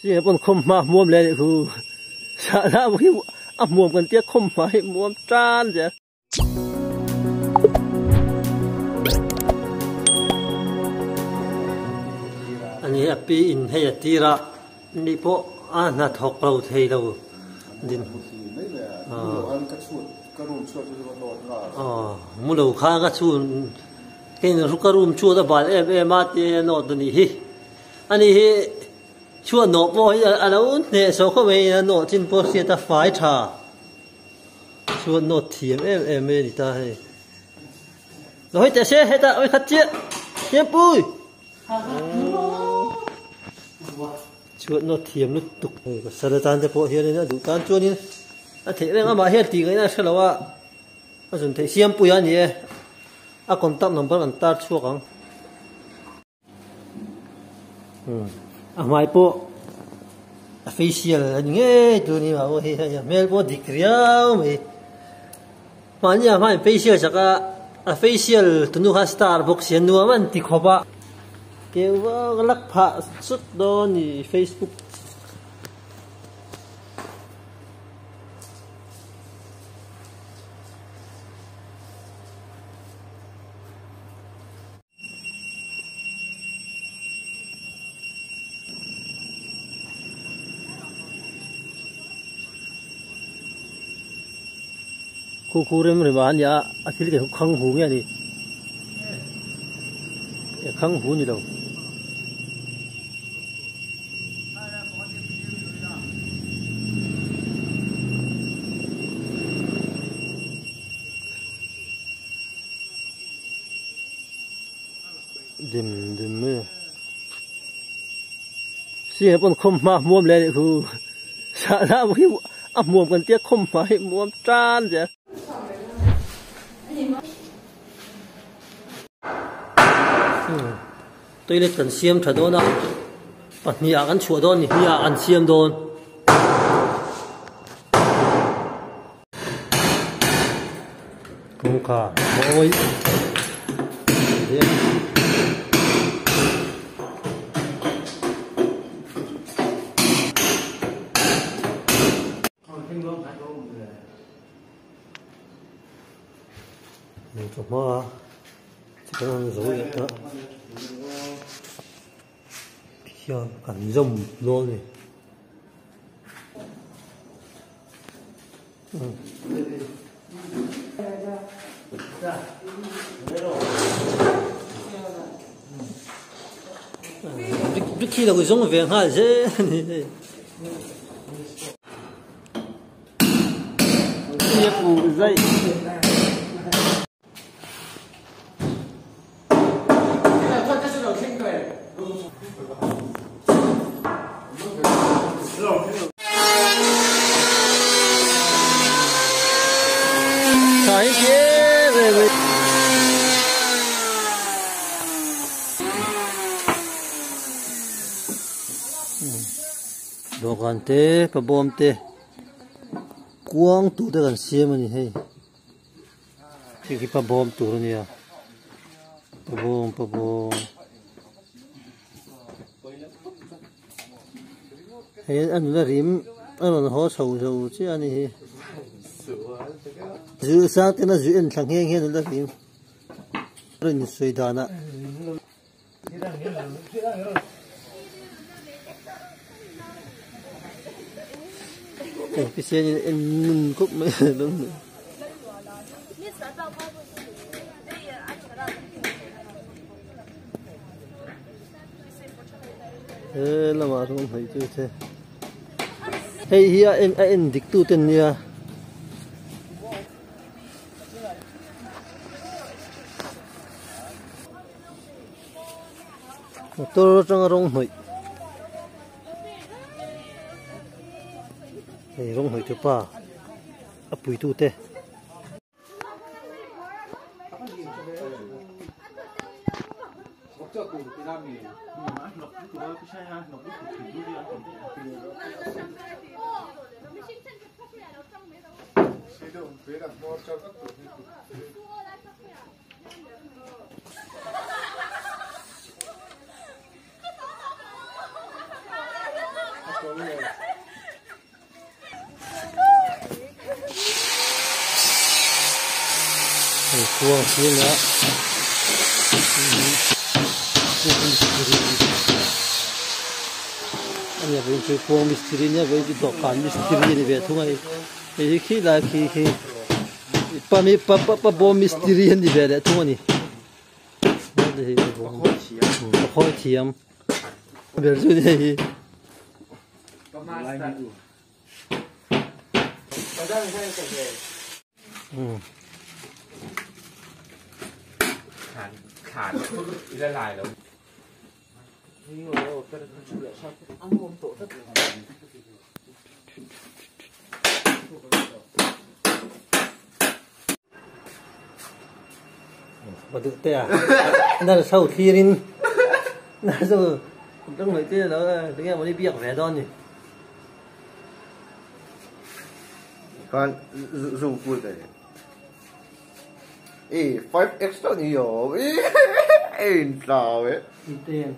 Chị bọn không mà muộm lên khu sợ ra một khi muộm cần tiếc không phải muộm tràn chứ anh ấy pi in hay tira đi po na thọc lâu thấy đâu din mua đầu khang cái chuột cái nó cái room chuột đó bảo em mà thì nó tụi này anh ấy chuột nó bao anh ấy nè số không mấy nó trên phố xe ta phải trả chuột nó thiểm em đi ta hay rồi tại sao hết ta ơi khát chết bui chuột nó thiểm nó tục sao là tan để phố hiện nay đủ tan chuột đi thế nên mà hết thì cái này sẽ là what à chúng thấy xiêm bùi anh nhỉ à contact number anh ta chua không à mai po facial anh nghe tụi này mà ôi mail po đi kêu mà nhà mai facial chắc à facial tụi nó Starbucks hiện nuông anh thì khó ba kêu cái lắc phá xuất đó ni Facebook khu rem rồi bạn ya akhil cái khang hu nghe đi khang hu như đâu dim mưa xí bọn không mà muộm lên khu sợ ra một khi muộm cần tiếc không phải muộm tràn chứ tôi lấy cần xiêm thật đó nè bạn nhà ăn chuột đó nhỉ nhà ăn xiêm đó không cả ôi mình chụp mà chỉ có dối vậy đó giờ cảnh rồng luôn này trước khi là người giống về ha dễ nghiệp vụ dây cái kia về đồ gan tê pa bom tê quang tu tê gan xiêm anh hay cái pa bom tu rồi nè pa bom hay anh là rim anh là họ sầu chứ anh ấy giữ sáng thế nó giữ anh thằng nghe nó là rim rồi như suy đàn á cái xe như anh cúc mấy đúng thế là mà không thấy chưa thế hey here anh địch tu tên nha tôi trong rong hội hey rong hội thứ ba áp bụi tu thế Cuồng thiên nữa. Anh em phải cuồng mystery nhá, với cái độ cản mystery này về thôi ngay. Thì khi là khi pa bom mystery này về đấy thôi nhỉ. Đây là bom. Khói thiam. Về rồi đây.ขาดละลายแล้ว Mà tự tè nó là sâu thi lên nó rồi trong người tè nó tiếng em đi biếng vẻ đòn nhỉ con dùng cùi cái five extra nhiều ê sao ấy tiền